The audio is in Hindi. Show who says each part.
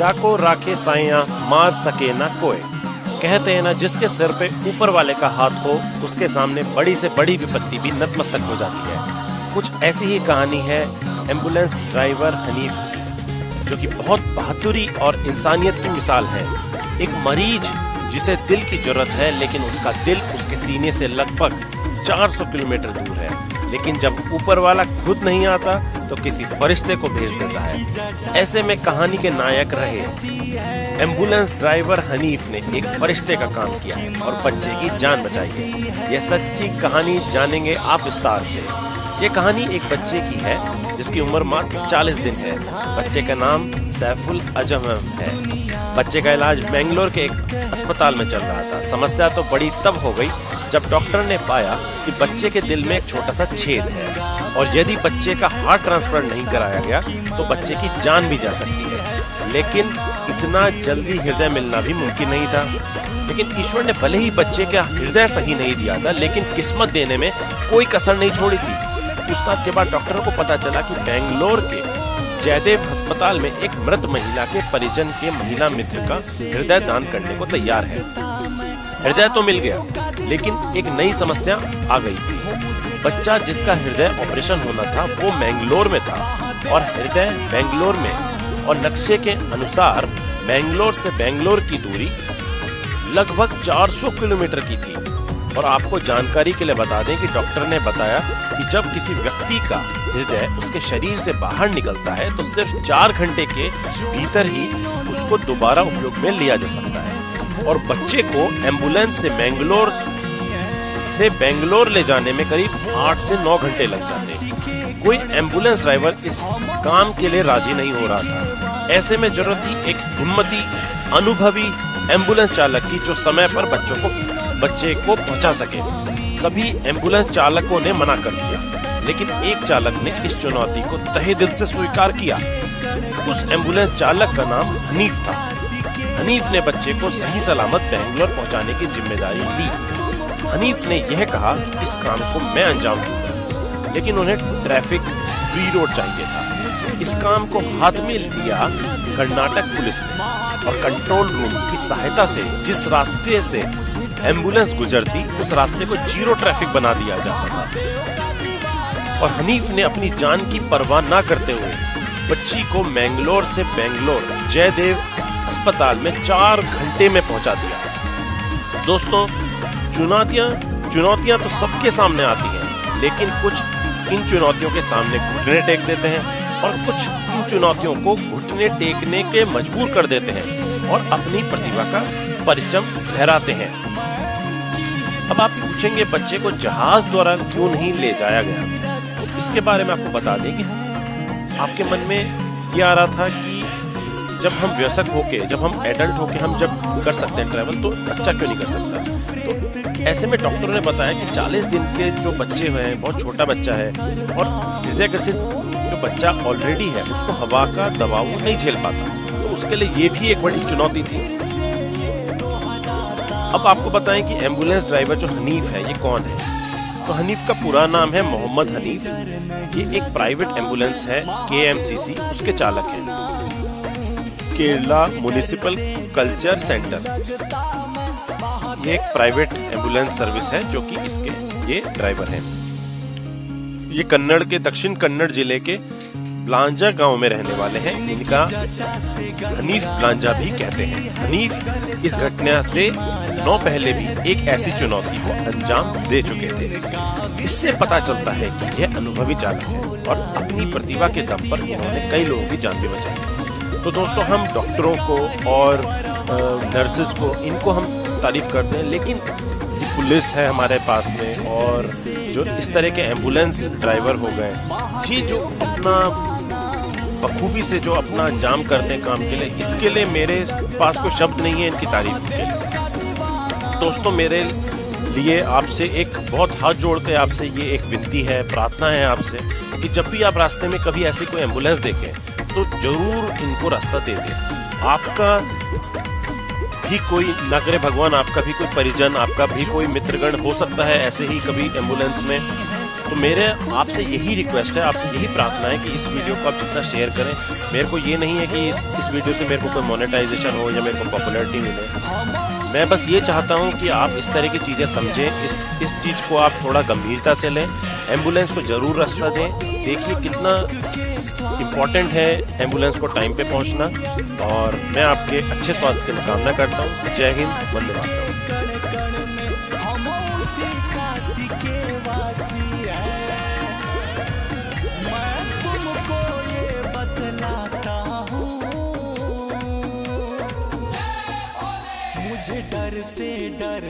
Speaker 1: जाको राखे साइया मार सके ना कोई। कहते हैं ना, जिसके सिर पे ऊपर वाले का हाथ हो उसके सामने बड़ी से बड़ी विपत्ति भी नतमस्तक हो जाती है। कुछ ऐसी ही कहानी है एम्बुलेंस ड्राइवर हनीफ की, जो कि बहुत बहादुरी और इंसानियत की मिसाल है। एक मरीज जिसे दिल की जरूरत है, लेकिन उसका दिल उसके सीने से लगभग 400 किलोमीटर दूर है, लेकिन जब ऊपर वाला खुद नहीं आता तो किसी फरिश्ते को भेज देता है। ऐसे में कहानी के नायक रहे एम्बुलेंस ड्राइवर हनीफ ने एक फरिश्ते का काम किया और बच्चे की जान बचाई है। यह सच्ची कहानी जानेंगे आप विस्तार से। ये कहानी एक बच्चे की है जिसकी उम्र मात्र 40 दिन है। बच्चे का नाम सैफुल अजम है। बच्चे का इलाज बेंगलोर के एक अस्पताल में चल रहा था। समस्या तो बड़ी तब हो गई जब डॉक्टर ने पाया कि बच्चे के दिल में एक छोटा सा छेद है और यदि बच्चे का हार्ट ट्रांसप्लांट नहीं कराया गया तो बच्चे की जान भी जा सकती है। लेकिन इतना जल्दी हृदय मिलना भी मुमकिन नहीं था। लेकिन ईश्वर ने भले ही बच्चे का हृदय सही नहीं दिया था, लेकिन किस्मत देने में कोई कसर नहीं छोड़ी थी। पूछताछ के बाद डॉक्टरों को पता चला कि बेंगलोर के जयदेव अस्पताल में एक मृत महिला के परिजन के महिला मित्र का हृदय दान करने को तैयार है। हृदय तो मिल गया, लेकिन एक नई समस्या आ गई थी। बच्चा जिसका हृदय ऑपरेशन होना था वो बेंगलोर में था और हृदय बेंगलोर में, और नक्शे के अनुसार बेंगलोर से बेंगलोर की दूरी लगभग 400 किलोमीटर की थी। और आपको जानकारी के लिए बता दें कि डॉक्टर ने बताया कि जब किसी व्यक्ति का हृदय उसके शरीर से बाहर निकलता है तो सिर्फ 4 घंटे के भीतर ही उसको दोबारा उपयोग में लिया जा सकता है। और बच्चे को एम्बुलेंस से बेंगलोर ले जाने में करीब 8 से 9 घंटे लग जाते। कोई एम्बुलेंस ड्राइवर इस काम के लिए राजी नहीं हो रहा था। ऐसे में जरूरत थी एक हिम्मती, अनुभवी एम्बुलेंस चालक की जो समय पर बच्चे को पहुंचा सके। सभी एम्बुलेंस चालकों ने मना कर दिया, लेकिन एक चालक ने इस चुनौती को तहे दिल से स्वीकार किया। उस एम्बुलेंस चालक का नाम हनीफ था। हनीफ ने बच्चे को सही सलामत बेंगलोर पहुंचाने की जिम्मेदारी ली। हनीफ ने यह कहा, इस काम को मैं अंजाम दूंगा, लेकिन उन्हें ट्रैफिक फ्री रोड चाहिए था। इस काम को हाथ में लिया कर्नाटक पुलिस ने और कंट्रोल रूम की सहायता से जिस रास्ते से एम्बुलेंस गुजरती उस रास्ते को जीरो ट्रैफिक बना दिया जाता था। और हनीफ ने अपनी जान की परवाह न करते हुए बच्ची को मैंगलोर से बेंगलोर जयदेव अस्पताल में 4 घंटे में पहुंचा दिया। दोस्तों, चुनौतियां तो सबके सामने आती हैं, लेकिन कुछ इन चुनौतियों के सामने घुटने टेक देते हैं और कुछ इन चुनौतियों को घुटने टेकने के मजबूर कर देते हैं और अपनी प्रतिभा का परचम लहराते हैं। अब आप पूछेंगे, बच्चे को जहाज द्वारा क्यों नहीं ले जाया गया? तो इसके बारे में आपको बता दें कि आपके मन में ये आ रहा था कि जब हम वयस्क होके, जब हम एडल्ट होके हम जब कर सकते हैं ट्रैवल, तो बच्चा क्यों नहीं कर सकता? तो ऐसे में डॉक्टरों ने बताया कि 40 दिन के जो बच्चे हैं, बहुत छोटा बच्चा है और हृदय ग्रसित जो बच्चा ऑलरेडी है उसको हवा का दबाव नहीं झेल पाता, तो उसके लिए ये भी एक बड़ी चुनौती थी। अब आपको बताएं कि एम्बुलेंस ड्राइवर जो हनीफ है ये कौन है। तो हनीफ का पूरा नाम है मोहम्मद हनीफ। ये एक प्राइवेट एम्बुलेंस है, KMCC, उसके चालक हैं। केरला म्युनिसिपल कल्चर सेंटर, ये एक प्राइवेट एम्बुलेंस सर्विस है जो कि इसके ये ड्राइवर हैं। ये कन्नड़ के दक्षिण कन्नड़ जिले के ब्लांजा गांव में रहने वाले हैं। इनका हनीफ ब्लांजा भी कहते हैं। हनीफ इस घटना से 9 पहले भी एक ऐसी चुनौती को अंजाम दे चुके थे। इससे पता चलता है कि यह अनुभवी चालक है और अपनी प्रतिभा के दम पर इन्होंने कई लोगों की जान भी बचाई। तो दोस्तों, हम डॉक्टरों को और नर्सेस को, इनको हम तारीफ करते हैं, लेकिन पुलिस है हमारे पास में और जो इस तरह के एम्बुलेंस ड्राइवर हो गए, ये जो अपना बखूबी से जो अपना अंजाम करते हैं काम के लिए, इसके लिए मेरे पास कोई शब्द नहीं है इनकी तारीफ के लिए। दोस्तों, मेरे लिए आपसे एक बहुत हाथ जोड़ के आपसे ये एक विनती है, प्रार्थना है आपसे कि जब भी आप रास्ते में कभी ऐसी कोई एम्बुलेंस देखें तो जरूर इनको रास्ता दे दें। आपका भी कोई, ना करे भगवान, आपका भी कोई परिजन, आपका भी कोई मित्रगण हो सकता है ऐसे ही कभी एम्बुलेंस में तो मेरे आपसे यही रिक्वेस्ट है, आपसे यही प्रार्थना है कि इस वीडियो को आप जितना शेयर करें। मेरे को ये नहीं है कि इस वीडियो से मेरे को कोई मोनेटाइजेशन हो या मेरे को पॉपुलैरिटी मिले। मैं बस ये चाहता हूँ कि आप इस तरह की चीज़ें समझें, इस चीज़ को आप थोड़ा गंभीरता से लें। एम्बुलेंस को ज़रूर रास्ता दें। देखिए कितना इम्पॉर्टेंट है एम्बुलेंस को टाइम पे पहुंचना। और मैं आपके अच्छे स्वास्थ्य की कामना करता हूं। जय हिंद, वंदे मातरम।
Speaker 2: मुझे डर से डर